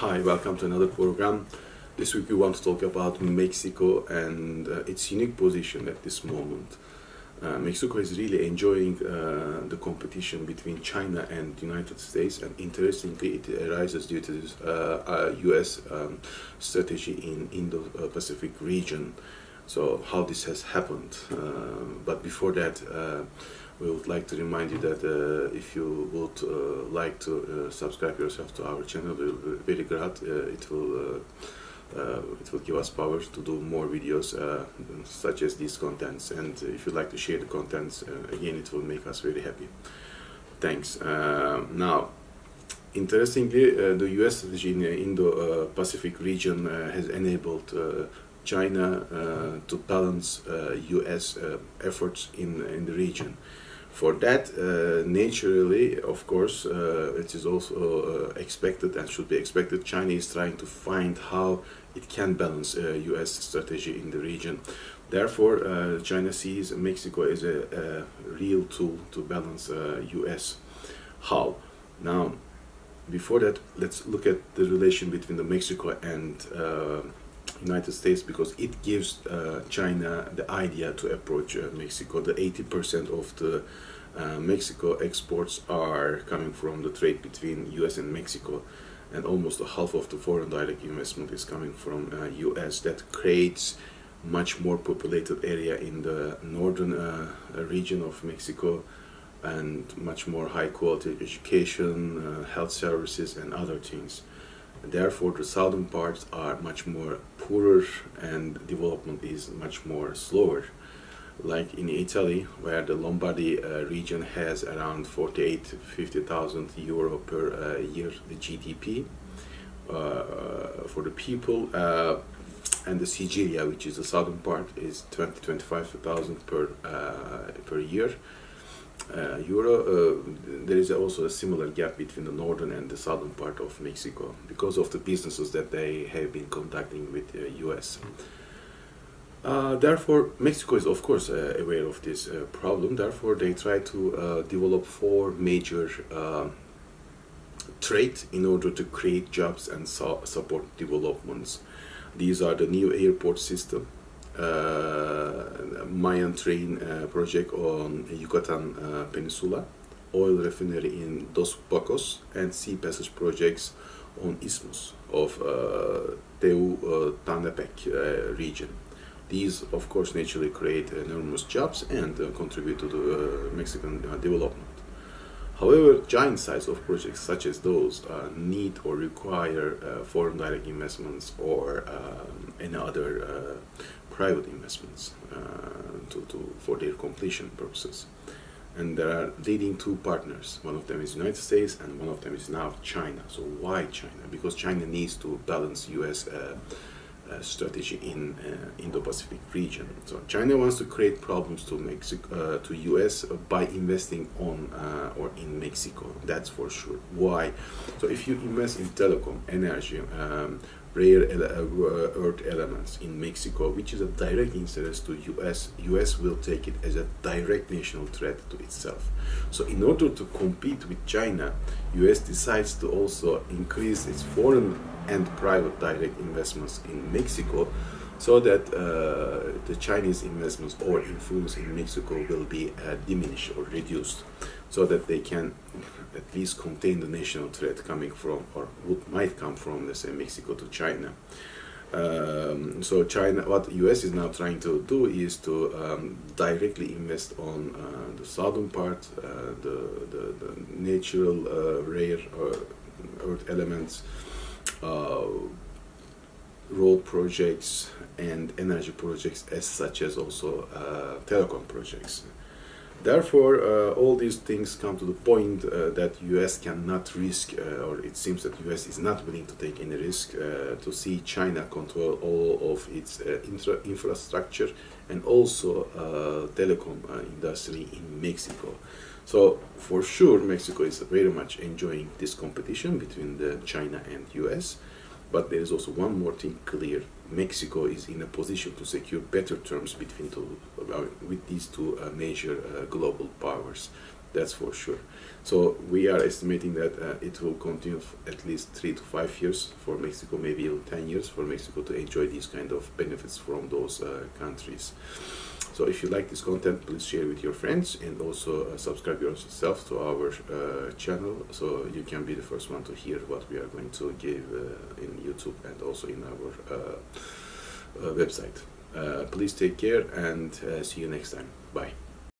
Hi, welcome to another program. This week we want to talk about Mexico and its unique position at this moment. Mexico is really enjoying the competition between China and the United States, and interestingly it arises due to this US strategy in Indo-Pacific region. So how this has happened. But before that, we would like to remind you that if you would like to subscribe yourself to our channel, we'll be very glad. It will give us power to do more videos such as these contents, and if you'd like to share the contents, again, it will make us very happy. Thanks. Now, interestingly, the US strategy in the Indo-Pacific region has enabled China to balance US efforts in the region. For that, naturally, of course, it is also expected and should be expected. China is trying to find how it can balance US strategy in the region. Therefore, China sees Mexico as a real tool to balance US. How? Now, before that, let's look at the relation between the Mexico and United States, because it gives China the idea to approach Mexico. The 80% of the Mexico exports are coming from the trade between US and Mexico, and almost half of the foreign direct investment is coming from US. That creates much more populated area in the northern region of Mexico, and much more high quality education, health services and other things. Therefore, the southern parts are much more poorer and development is much more slower. Like in Italy, where the Lombardy region has around 48,000–50,000 euro per year, the GDP for the people, and the Sicilia, which is the southern part, is 20–25,000 per year. There is also a similar gap between the northern and the southern part of Mexico because of the businesses that they have been conducting with the US. Therefore, Mexico is of course aware of this problem. Therefore, they try to develop four major traits in order to create jobs and support developments. These are the new airport system, Mayan train project on Yucatan Peninsula, oil refinery in Dos Pacos, and sea passage projects on Isthmus of Tehuantepec region. These, of course, naturally create enormous jobs and contribute to the Mexican development. However, giant size of projects such as those need or require foreign direct investments or any other private investments for their completion purposes. And there are leading two partners. One of them is United States and one of them is now China. So why China? Because China needs to balance US strategy in Indo-Pacific region. So China wants to create problems to Mexico, to US by investing on or in Mexico. That's for sure. Why? So if you invest in telecom, energy, rare earth elements in Mexico, which is a direct interest to US will take it as a direct national threat to itself. So in order to compete with China, US decides to also increase its foreign and private direct investments in Mexico, so that the Chinese investments or influence in Mexico will be diminished or reduced, so that they can at least contain the national threat coming from, or what might come from, let's say, Mexico to China. So China, what US is now trying to do is to directly invest on the southern part, the natural rare earth elements, road projects and energy projects, as such as also telecom projects. Therefore, all these things come to the point that US cannot risk, or it seems that US is not willing to take any risk to see China control all of its infrastructure and also telecom industry in Mexico. So for sure, Mexico is very much enjoying this competition between China and US. But there is also one more thing clear. Mexico is in a position to secure better terms with these two major global powers. that's for sure. So we are estimating that it will continue at least 3 to 5 years for Mexico, maybe even 10 years for Mexico to enjoy these kind of benefits from those countries. So if you like this content, please share with your friends, and also subscribe yourself to our channel, so you can be the first one to hear what we are going to give in YouTube and also in our website. Please take care, and see you next time. Bye.